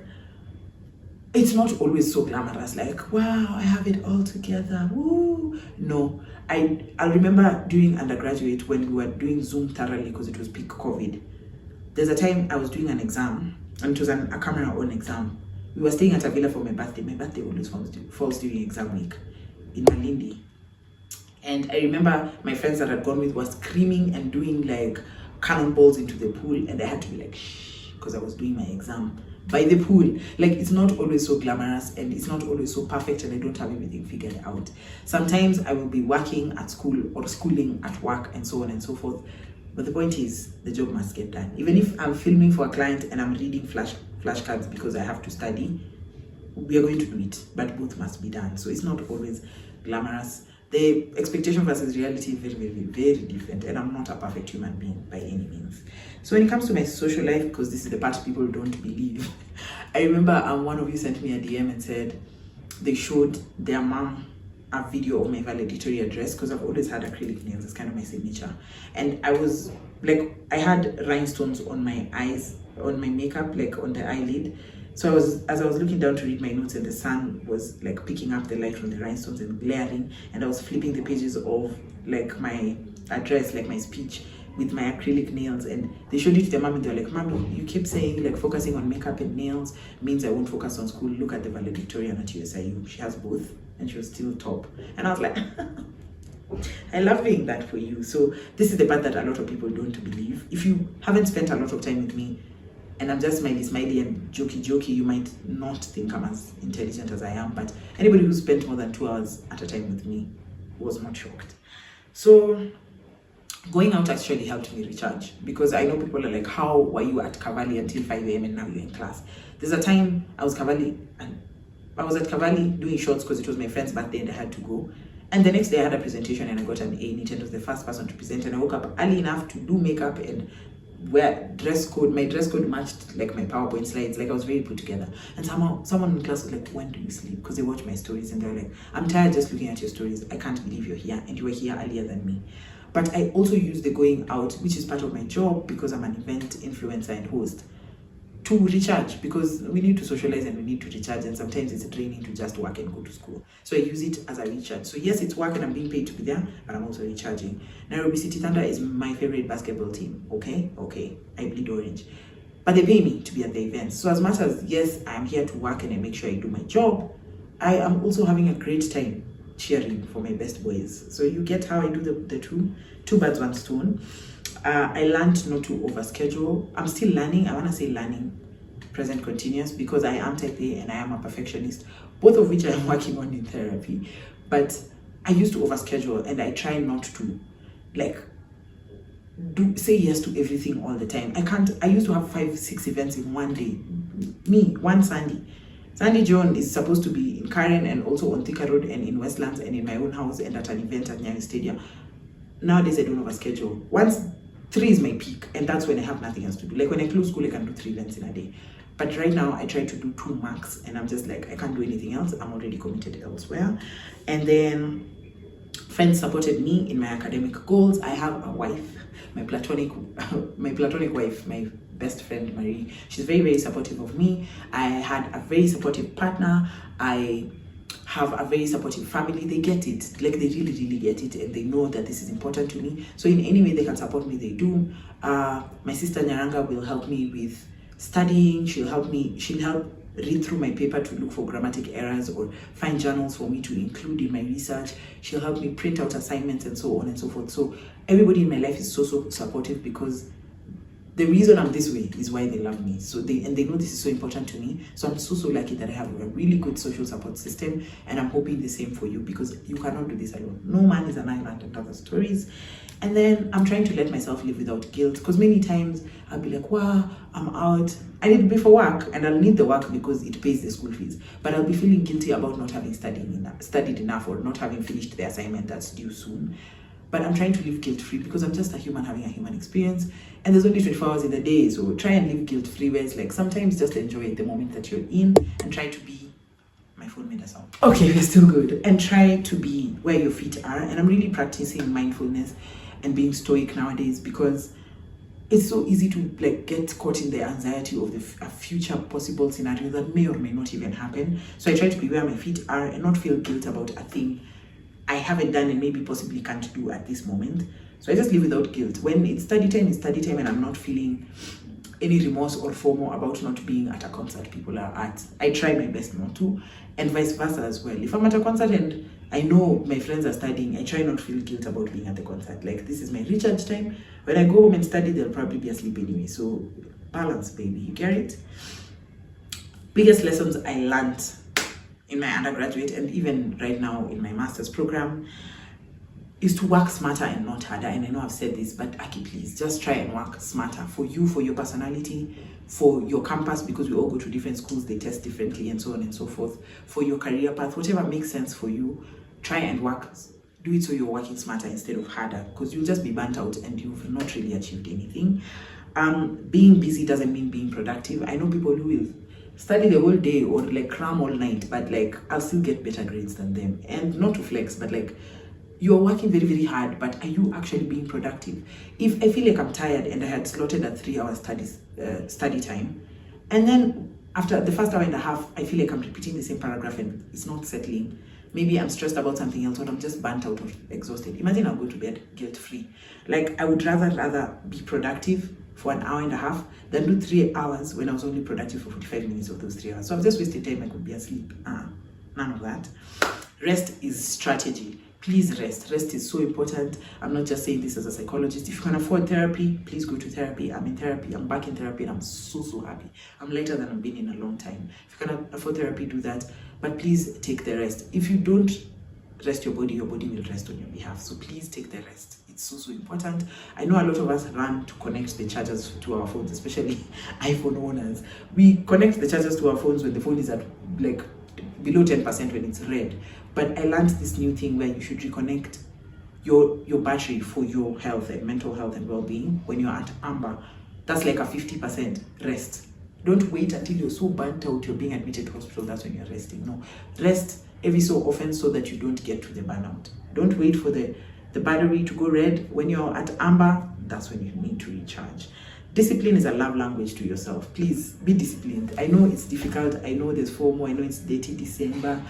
Speaker 1: it's not always so glamorous, like, wow, I have it all together, woo. No, I remember during undergraduate when we were doing Zoom thoroughly, because it was peak COVID. There's a time I was doing an exam, and it was a camera on exam. We were staying at a villa for my birthday. My birthday always falls during exam week in Malindi. And I remember my friends that I'd gone with were screaming and doing like cannonballs into the pool, and I had to be like, shh, because I was doing my exam by the pool. Like, it's not always so glamorous, and it's not always so perfect, and I don't have everything figured out. Sometimes I will be working at school or schooling at work and so on and so forth. But the point is, the job must get done. Even if I'm filming for a client and I'm reading flashcards because I have to study, we are going to do it, but both must be done. So it's not always glamorous. The expectation versus reality is very different, and I'm not a perfect human being by any means. So when it comes to my social life, because this is the part people don't believe, I remember one of you sent me a DM and said they showed their mom a video of my valedictorian dress, because I've always had acrylic nails. It's kind of my signature. And I was like, I had rhinestones on my eyes, on my makeup, like on the eyelid. So as I was looking down to read my notes, and the sun was like picking up the light from the rhinestones and glaring, and I was flipping the pages of like my address, like my speech, with my acrylic nails, and they showed it to their mom, and they were like, "Mommy, you keep saying like focusing on makeup and nails means I won't focus on school. Look at the valedictorian at USIU. She has both, and she was still top." And I was like, I love being that for you. So this is the part that a lot of people don't believe. If you haven't spent a lot of time with me, and I'm just smiley and jokey, you might not think I'm as intelligent as I am. But anybody who spent more than 2 hours at a time with me was not shocked. So going out actually helped me recharge, because I know people are like, how were you at Cavalli until 5 a.m. and now you're in class? There's a time I was at Cavalli doing shorts because it was my friend's birthday and I had to go. And the next day I had a presentation and I got an A in it, and was the first person to present. And I woke up early enough to do makeup and wear dress code. My dress code matched like my PowerPoint slides. Like, I was very put together. And someone in class was like, when do you sleep? Because they watch my stories and they're like, I'm tired just looking at your stories. I can't believe you're here, and you were here earlier than me. But I also use the going out, which is part of my job because I'm an event influencer and host, to recharge, because we need to socialize and we need to recharge, and sometimes it's draining to just work and go to school. So I use it as a recharge. So yes, it's work and I'm being paid to be there, but I'm also recharging. Nairobi City Thunder is my favorite basketball team. Okay, I bleed orange, but they pay me to be at the events. So as much as yes, I'm here to work and I make sure I do my job, I am also having a great time cheering for my best boys. So you get how I do the two birds, one stone. I learned not to overschedule. I'm still learning. I want to say learning present continuous, because I am type A and I am a perfectionist, both of which I am working on in therapy. But I used to overschedule, and I try not to like say yes to everything all the time. I used to have 5-6 events in one day. One Sandy John is supposed to be in Karen and also on Thika Road and in Westlands and in my own house and at an event at Nyayo Stadium. Nowadays I don't overschedule. Once 3 is my peak, and that's when I have nothing else to do. Like when I close school, I can do 3 events in a day. But right now I try to do 2 max, and I'm just like, I can't do anything else. I'm already committed elsewhere. And then friends supported me in my academic goals. I have a wife, my platonic wife, my best friend Marie. She's very, very supportive of me. I had a very supportive partner. I have a very supportive family. They get it, like they really, really get it, and they know that this is important to me. So in any way they can support me, they do. My sister Nyaranga will help me with studying. She'll help read through my paper to look for grammatic errors or find journals for me to include in my research. She'll help me print out assignments and so on and so forth. So everybody in my life is so supportive, because the reason I'm this way is why they love me. So they know this is so important to me. So I'm so lucky that I have a really good social support system, and I'm hoping the same for you, because you cannot do this alone. No man is an island, and other stories. And then I'm trying to let myself live without guilt, because many times I'll be like, wow, I'm out, I need to be for work, and I'll need the work because it pays the school fees, but I'll be feeling guilty about not having studied enough or not having finished the assignment that's due soon. But I'm trying to live guilt-free, because I'm just a human having a human experience, and there's only 24 hours in the day. So try and live guilt-free, where it's like sometimes just enjoy the moment that you're in, and try to be, my phone made a sound. Okay, we're still good. And try to be where your feet are. And I'm really practicing mindfulness and being stoic nowadays, because it's so easy to like get caught in the anxiety of a future possible scenario that may or may not even happen. So I try to be where my feet are and not feel guilt about a thing I haven't done and maybe possibly can't do at this moment. So I just live without guilt. When it's study time, and I'm not feeling any remorse or FOMO about not being at a concert people are at. I try my best not to, and vice versa as well. If I'm at a concert and I know my friends are studying, I try not to feel guilt about being at the concert. Like, this is my recharge time. When I go home and study, they'll probably be asleep anyway. So balance, baby, you get it? Biggest lessons I learned in my undergraduate and even right now in my master's program is to work smarter and not harder. And I know I've said this, but Aki, please just try and work smarter for you, for your personality, for your campus, because we all go to different schools, they test differently and so on and so forth. For your career path, whatever makes sense for you, try and do it so you're working smarter instead of harder, because you'll just be burnt out and you've not really achieved anything. Being busy doesn't mean being productive. I know people who will study the whole day or like cram all night, but like I'll still get better grades than them. And not to flex, but like you're working very, very hard, but are you actually being productive? If I feel like I'm tired and I had slotted a 3-hour study time, and then after the first hour and a half, I feel like I'm repeating the same paragraph and it's not settling. Maybe I'm stressed about something else, or I'm just burnt out or exhausted. Imagine I'll go to bed guilt-free. Like, I would rather be productive for an hour and a half than do 3 hours when I was only productive for 45 minutes of those 3 hours. So I've just wasted time. I could be asleep. None of that. Rest is strategy. Please rest. Rest is so important. I'm not just saying this as a psychologist. If you can afford therapy, please go to therapy. I'm in therapy. I'm back in therapy, and I'm so happy. I'm later than I've been in a long time. If you can afford therapy, do that. But please take the rest. If you don't rest your body will rest on your behalf. So please take the rest. It's so important. I know a lot of us run to connect the chargers to our phones, especially iPhone owners. We connect the chargers to our phones when the phone is at like below 10% when it's red. But I learned this new thing where you should reconnect your battery for your health and mental health and well-being when you're at amber. That's like a 50% rest. Don't wait until you're so burnt out you're being admitted to hospital. That's when you're resting. No, rest every so often so that you don't get to the burnout. Don't wait for the battery to go red. When you're at amber, that's when you need to recharge. Discipline is a love language to yourself. Please be disciplined. I know it's difficult. I know there's FOMO. I know it's dirty December,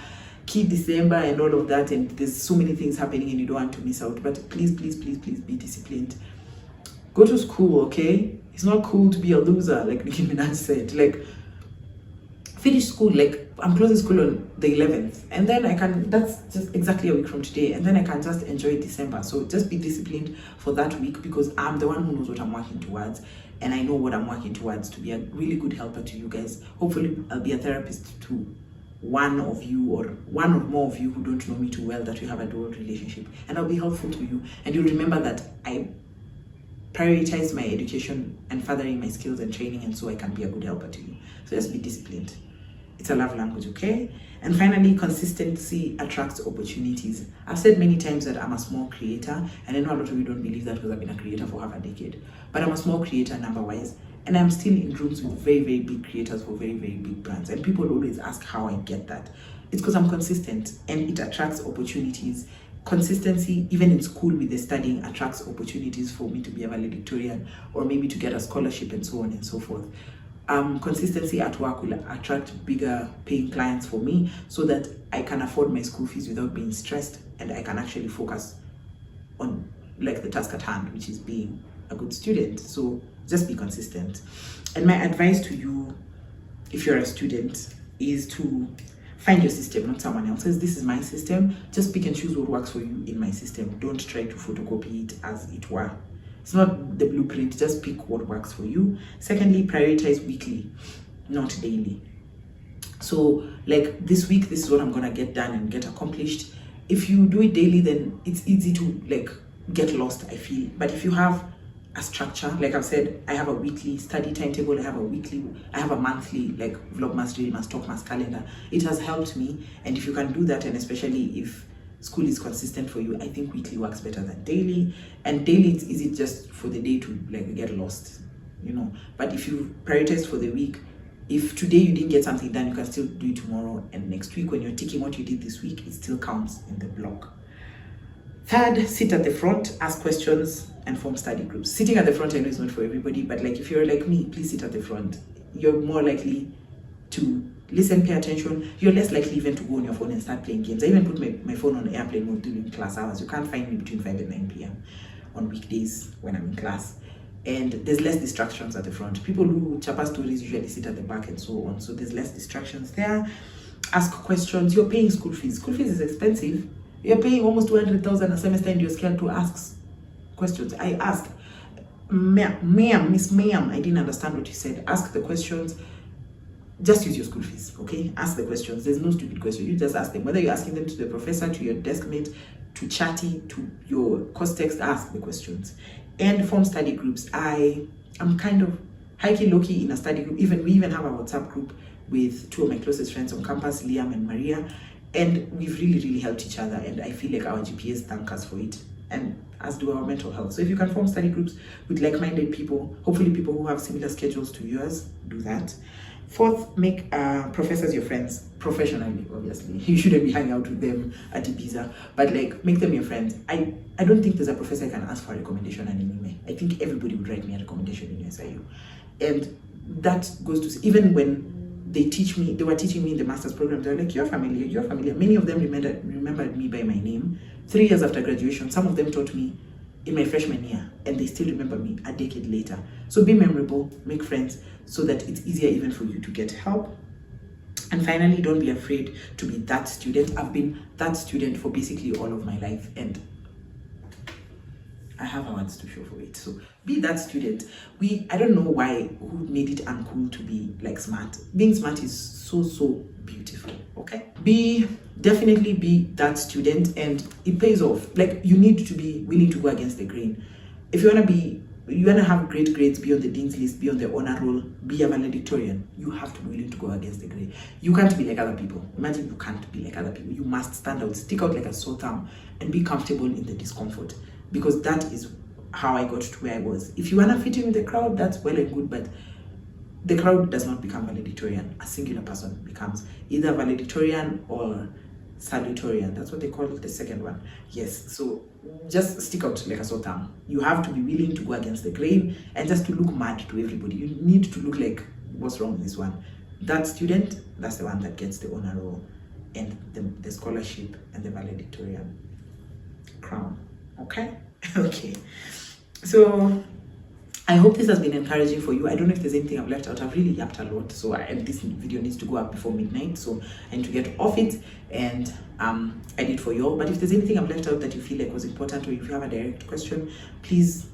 Speaker 1: key December and all of that. And there's so many things happening and you don't want to miss out. But please, please, please, please be disciplined. Go to school, okay? It's not cool to be a loser, like Nicki Minaj said. Like, finish school. Like, I'm closing school on the 11th, and then that's just exactly a week from today, and then I can just enjoy December. So just be disciplined for that week, because I'm the one who knows what I'm working towards, and I know what I'm working towards to be a really good helper to you guys. Hopefully I'll be a therapist to one of you, or one or more of you who don't know me too well, that we have a dual relationship, and I'll be helpful to you, and you'll remember that I prioritize my education and furthering my skills and training, and so I can be a good helper to you. So just be disciplined. It's a love language, okay? And finally, consistency attracts opportunities. I've said many times that I'm a small creator, and I know a lot of you don't believe that because I've been a creator for half a decade, but I'm a small creator number-wise, and I'm still in rooms with very, very big creators for very, very big brands, and people always ask how I get that. It's because I'm consistent, and it attracts opportunities. Consistency, even in school with the studying, attracts opportunities for me to be a valedictorian, or maybe to get a scholarship, and so on and so forth. Consistency at work will attract bigger paying clients for me, so that I can afford my school fees without being stressed, and I can actually focus on like the task at hand, which is being a good student. So just be consistent. And my advice to you, if you're a student, is to find your system, not someone else's. This is my system. Just pick and choose what works for you in my system. Don't try to photocopy it as it were. It's not the blueprint. Just pick what works for you. Secondly, prioritize weekly, not daily. So like this week, this is what I'm gonna get done and get accomplished. If you do it daily, then it's easy to like get lost, I feel. But if you have a structure, like I've said, I have a weekly study timetable, I have a monthly like Vlogmas, Reelmas, Talkmas calendar. It has helped me, and if you can do that, and especially if school is consistent for you, I think weekly works better than daily. And daily, it's easy just for the day to like get lost, you know. But if you prioritize for the week, if today you didn't get something done, you can still do it tomorrow, and next week when you're ticking what you did this week, it still counts in the block. Third, sit at the front, ask questions, and form study groups. Sitting at the front, I know is not for everybody, but like if you're like me, please sit at the front. You're more likely to listen, pay attention. You're less likely even to go on your phone and start playing games. I even put my phone on airplane mode during class hours. You can't find me between 5 and 9 p.m. on weekdays when I'm in class. And there's less distractions at the front. People who chapa stories usually sit at the back and so on. So there's less distractions there. Ask questions. You're paying school fees. School fees is expensive. You're paying almost 200,000 a semester, and you're scared to ask questions. I asked, Miss Ma'am, I didn't understand what you said. Ask the questions. Just use your school fees, okay? Ask the questions. There's no stupid question. You just ask them. Whether you're asking them to the professor, to your desk mate, to Chatty, to your course text, ask the questions. And form study groups. I'm kind of high-key, low-key in a study group. We even have a WhatsApp group with two of my closest friends on campus, Liam and Maria. And we've really, really helped each other. And I feel like our GPAs thank us for it. And as do our mental health. So if you can form study groups with like-minded people, hopefully people who have similar schedules to yours, do that. Fourth, make professors your friends professionally, obviously. You shouldn't be hanging out with them at Ibiza, but like make them your friends. I don't think there's a professor I can ask for a recommendation and an email. I think everybody would write me a recommendation in SIU. And that goes to, even when they were teaching me in the master's program, they were like, you're familiar. Many of them remembered me by my name. 3 years after graduation, some of them taught me in my freshman year, and they still remember me a decade later. So be memorable, make friends, so that it's easier even for you to get help. And finally, don't be afraid to be that student. I've been that student for basically all of my life, and I have awards to show for it. So be that student. I don't know who made it uncool to be like smart. Being smart is so beautiful, okay? Definitely be that student, and it pays off. Like, you need to be willing to go against the grain. If you wanna have great grades, be on the dean's list, be on the honor roll, be a valedictorian, you have to be willing to go against the grain. You can't be like other people. Imagine you can't be like other people. You must stand out, stick out like a sore thumb, and be comfortable in the discomfort, because that is how I got to where I was. If you wanna fit in with the crowd, that's well and good, but the crowd does not become valedictorian. A singular person becomes either valedictorian or salutatorian. That's what they call it, the second one. Yes, so just stick out like a sore thumb. You have to be willing to go against the grain and just to look mad to everybody. You need to look like, what's wrong with this one? That student, that's the one that gets the honor roll and the scholarship and the valedictorian crown. Okay? Okay. So I hope this has been encouraging for you. I don't know if there's anything I've left out. I've really yapped a lot, so this video needs to go up before midnight, so I need to get off it and edit for you all. But if there's anything I've left out that you feel like was important, or if you have a direct question, please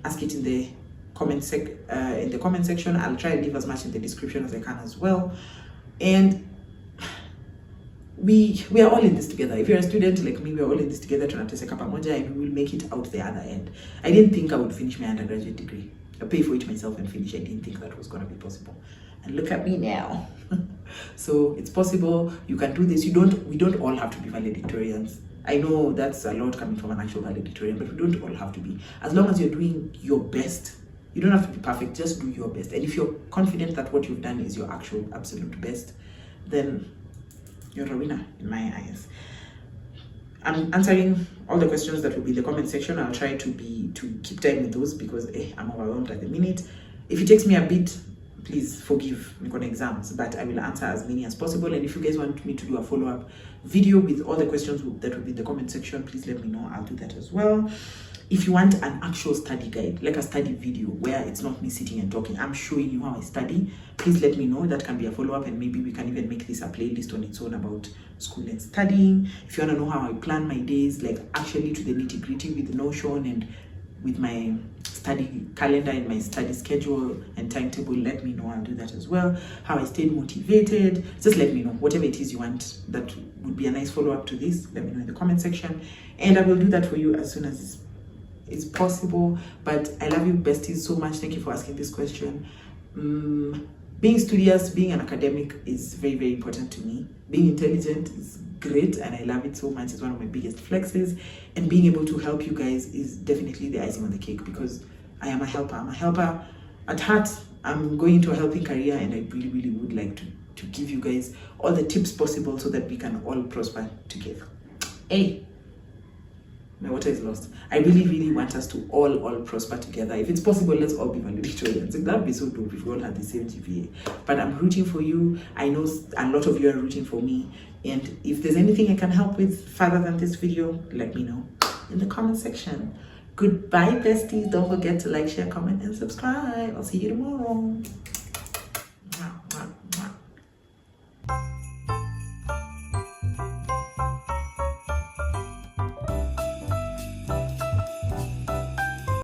Speaker 1: ask it in the comment section. I'll try and leave as much in the description as I can as well. And we are all in this together. If you're a student like me, we're all in this together, tunateseka pamoja, and we will make it out the other end. I didn't think I would finish my undergraduate degree. I pay for it myself and finish. I didn't think that was going to be possible. And look at me now. So it's possible. You can do this. We don't all have to be valedictorians. I know that's a lot coming from an actual valedictorian, but we don't all have to be. As long as you're doing your best, you don't have to be perfect, just do your best. And if you're confident that what you've done is your actual absolute best, then you're a winner in my eyes. I'm answering all the questions that will be in the comment section. I'll try to keep time with those because I'm overwhelmed at the minute. If it takes me a bit, please forgive me on exams, but I will answer as many as possible. And if you guys want me to do a follow-up video with all the questions that will be in the comment section, please let me know. I'll do that as well. If you want an actual study guide, like a study video where it's not me sitting and talking, I'm showing you how I study, please let me know. That can be a follow-up, and maybe we can even make this a playlist on its own about school and studying. If you want to know how I plan my days, like actually to the nitty-gritty with Notion and with my study calendar and my study schedule and timetable, let me know. I'll do that as well. How I stayed motivated, just let me know. Whatever it is you want that would be a nice follow-up to this, let me know in the comment section, and I will do that for you as soon as it's possible. But I love you besties so much. Thank you for asking this question. Being studious, being an academic is very, very important to me. Being intelligent is great and I love it so much. It's one of my biggest flexes, and being able to help you guys is definitely the icing on the cake, because I am a helper. I'm a helper at heart. I'm going into a helping career, and I really, really would like to give you guys all the tips possible so that we can all prosper together. Hey, my water is lost. I really, really want us to all prosper together. If it's possible, let's all be valedictorians. That would be so dope if we all had the same GPA. But I'm rooting for you. I know a lot of you are rooting for me. And if there's anything I can help with further than this video, let me know in the comment section. Goodbye, besties. Don't forget to like, share, comment, and subscribe. I'll see you tomorrow.